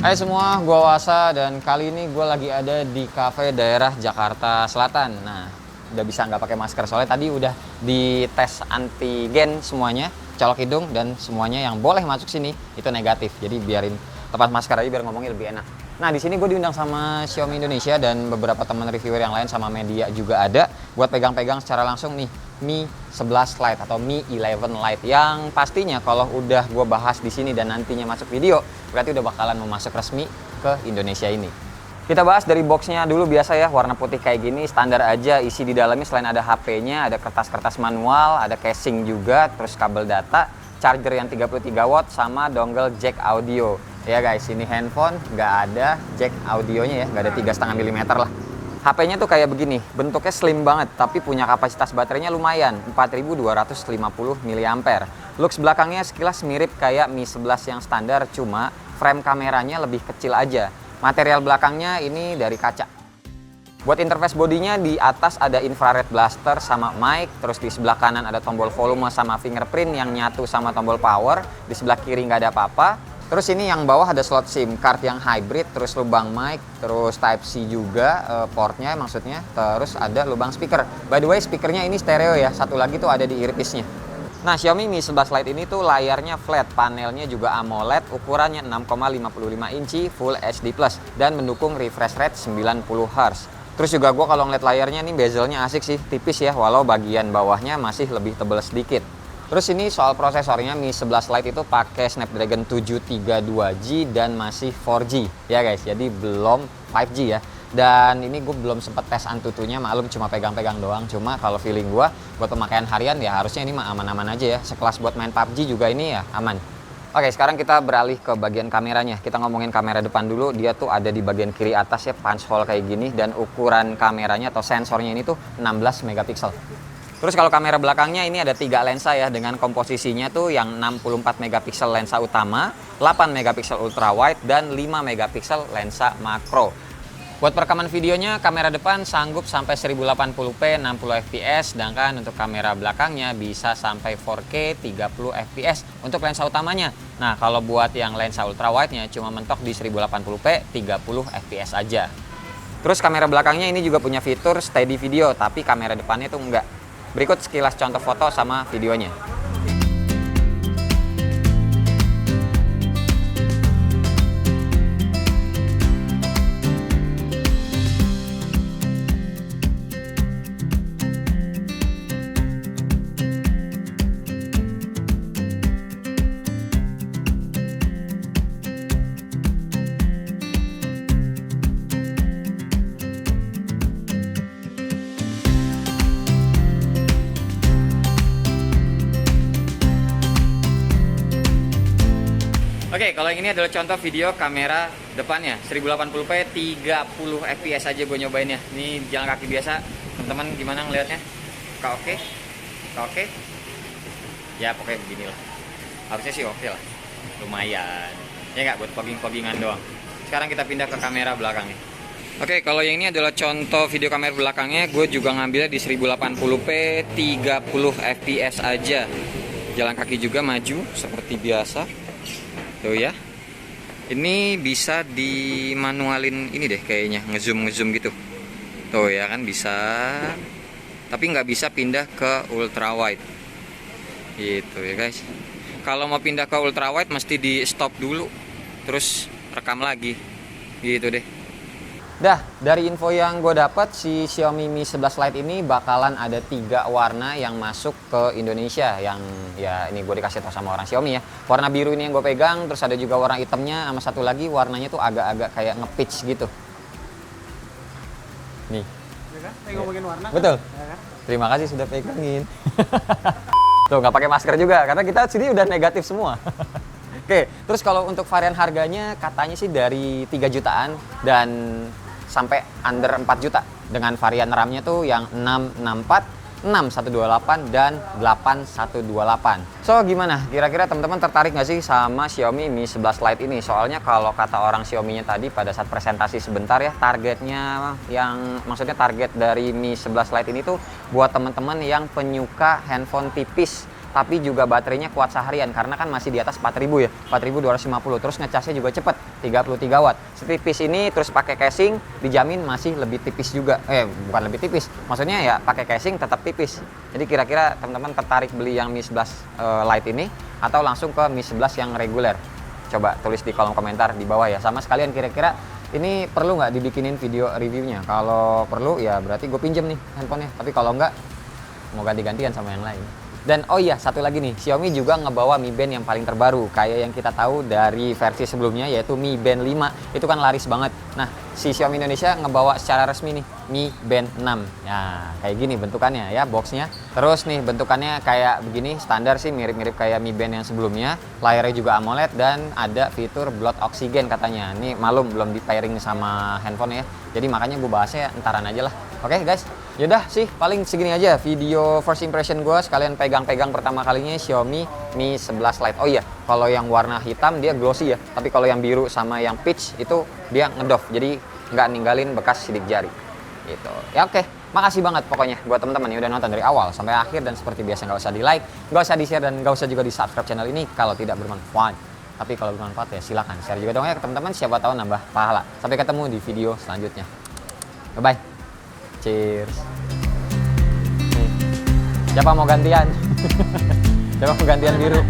Hai semua, gue Wasa dan kali ini gue lagi ada di cafe daerah Jakarta Selatan. Nah, udah bisa nggak pakai masker soalnya tadi udah dites antigen semuanya, colok hidung dan semuanya yang boleh masuk sini itu negatif. Jadi biarin lepas masker aja biar ngomongnya lebih enak. Nah, di sini gue diundang sama Xiaomi Indonesia dan beberapa teman reviewer yang lain sama media juga ada buat pegang-pegang secara langsung nih Mi 11 Lite atau Mi 11 Lite yang pastinya kalau udah gue bahas di sini dan nantinya masuk video berarti udah bakalan mau masuk resmi ke Indonesia ini. Kita bahas dari boxnya dulu biasa ya, warna putih kayak gini standar aja. Isi di dalamnya selain ada HP-nya, ada kertas-kertas manual, ada casing juga, terus kabel data, charger yang 33 watt sama dongle jack audio. Ya guys, ini handphone nggak ada jack audionya ya, nggak ada 3,5 mm lah. HP-nya tuh kayak begini, bentuknya slim banget, tapi punya kapasitas baterainya lumayan, 4250 mAh. Looks belakangnya sekilas mirip kayak Mi 11 yang standar, cuma frame kameranya lebih kecil aja. Material belakangnya ini dari kaca. Buat interface bodinya di atas ada infrared blaster sama mic, terus di sebelah kanan ada tombol volume sama fingerprint yang nyatu sama tombol power, di sebelah kiri nggak ada apa-apa. Terus ini yang bawah ada slot SIM card yang hybrid, terus lubang mic, terus Type-C juga portnya maksudnya, terus ada lubang speaker. By the way, speakernya ini stereo ya, satu lagi tuh ada di earpiece-nya. Nah, Xiaomi Mi 11 Lite ini tuh layarnya flat, panelnya juga AMOLED, ukurannya 6,55 inci Full HD+, dan mendukung refresh rate 90 Hz. Terus juga gue kalau ngeliat layarnya nih bezelnya asik sih, tipis ya, walau bagian bawahnya masih lebih tebal sedikit. Terus ini soal prosesornya, Mi 11 Lite itu pakai Snapdragon 732G dan masih 4G ya guys, jadi belum 5G ya. Dan ini gue belum sempet tes Antutunya, maklum cuma pegang-pegang doang. Cuma kalau feeling gue buat pemakaian harian ya harusnya ini mah aman-aman aja ya. Sekelas buat main PUBG juga ini ya aman. Oke, sekarang kita beralih ke bagian kameranya. Kita ngomongin kamera depan dulu. Dia tuh ada di bagian kiri atas ya, punch hole kayak gini. Dan ukuran kameranya atau sensornya ini tuh 16 megapiksel. Terus kalau kamera belakangnya ini ada 3 lensa ya, dengan komposisinya tuh yang 64 megapiksel lensa utama, 8 megapiksel ultra wide, dan 5 megapiksel lensa makro. Buat perekaman videonya, kamera depan sanggup sampai 1080p 60 fps, sedangkan untuk kamera belakangnya bisa sampai 4K 30 fps untuk lensa utamanya. Nah, kalau buat yang lensa ultra wide-nya cuma mentok di 1080p 30 fps aja. Terus kamera belakangnya ini juga punya fitur steady video, tapi kamera depannya tuh enggak. Berikut sekilas contoh foto sama videonya. Oke, kalau yang ini adalah contoh video kamera depannya 1080p 30 fps aja gue nyobain ya. Ini jalan kaki biasa. Teman-teman gimana ngelihatnya? Kak oke? Kak oke? Ya pokoknya beginilah. Harusnya sih oke lah. Lumayan. Ya nggak, buat fogging-foggingan doang. Sekarang kita pindah ke kamera belakangnya. Oke, kalau yang ini adalah contoh video kamera belakangnya. Gue juga ngambilnya di 1080p 30 fps aja. Jalan kaki juga maju seperti biasa. Tuh ya, ini bisa dimanualin ini deh kayaknya, ngezoom gitu. Tuh ya kan bisa, tapi nggak bisa pindah ke ultra wide gitu ya guys. Kalau mau pindah ke ultra wide mesti di stop dulu, terus rekam lagi gitu deh. Dah, dari info yang gue dapat, si Xiaomi Mi 11 Lite ini bakalan ada 3 warna yang masuk ke Indonesia. Yang ya ini gue dikasih tau sama orang Xiaomi ya. Warna biru ini yang gue pegang, terus ada juga warna hitamnya, sama satu lagi warnanya tuh agak-agak kayak nge-pitch gitu. Nih. Ya kan? Ngomongin warna. Betul. Kan? Ya kan? Terima kasih sudah pegangin. Tuh nggak pakai masker juga, karena kita sini udah negatif semua. Oke, terus kalau untuk varian harganya katanya sih dari 3 jutaan dan sampai under 4 juta dengan varian RAM-nya tuh yang 664, 6128 dan 8128. So gimana? Kira-kira teman-teman tertarik nggak sih sama Xiaomi Mi 11 Lite ini? Soalnya kalau kata orang Xiaomi-nya tadi pada saat presentasi sebentar ya, targetnya yang maksudnya target dari Mi 11 Lite ini tuh buat teman-teman yang penyuka handphone tipis tapi juga baterainya kuat seharian karena kan masih di atas 4000 ya, 4250. Terus ngecasnya juga cepet, 33 watt. Setipis ini terus pakai casing dijamin masih lebih tipis juga. Bukan lebih tipis, maksudnya ya pakai casing tetap tipis. Jadi kira-kira teman-teman tertarik beli yang Mi 11 Lite ini atau langsung ke Mi 11 yang reguler? Coba tulis di kolom komentar di bawah ya. Sama sekalian kira-kira ini perlu nggak dibikinin video reviewnya? Kalau perlu ya berarti gue pinjem nih handphonenya. Tapi kalau nggak, mau ganti-gantian sama yang lain. Dan oh iya, satu lagi nih, Xiaomi juga ngebawa Mi Band yang paling terbaru. Kayak yang kita tahu dari versi sebelumnya, yaitu Mi Band 5. Itu kan laris banget. Nah, si Xiaomi Indonesia ngebawa secara resmi nih, Mi Band 6. Ya, kayak gini bentukannya ya, boxnya. Terus nih, bentukannya kayak begini, standar sih, mirip-mirip kayak Mi Band yang sebelumnya. Layarnya juga AMOLED dan ada fitur blood oxygen katanya. Ini malum, belum di pairing sama handphone ya. Jadi makanya gue bahasnya entaran aja lah. Oke guys, yaudah sih paling segini aja video first impression gue, sekalian pegang-pegang pertama kalinya Xiaomi Mi 11 Lite. Oh iya, kalau yang warna hitam dia glossy ya, tapi kalau yang biru sama yang peach itu dia ngedoff, jadi nggak ninggalin bekas sidik jari gitu. Ya oke, makasih banget pokoknya buat teman-teman yang udah nonton dari awal sampai akhir, dan seperti biasa nggak usah di like, nggak usah di share, dan nggak usah juga di subscribe channel ini kalau tidak bermanfaat. Tapi kalau bermanfaat ya silakan share juga dong ya ke teman-teman, siapa tahu nambah pahala. Sampai ketemu di video selanjutnya. Bye bye. Cheers. Siapa mau gantian? Siapa mau gantian biru?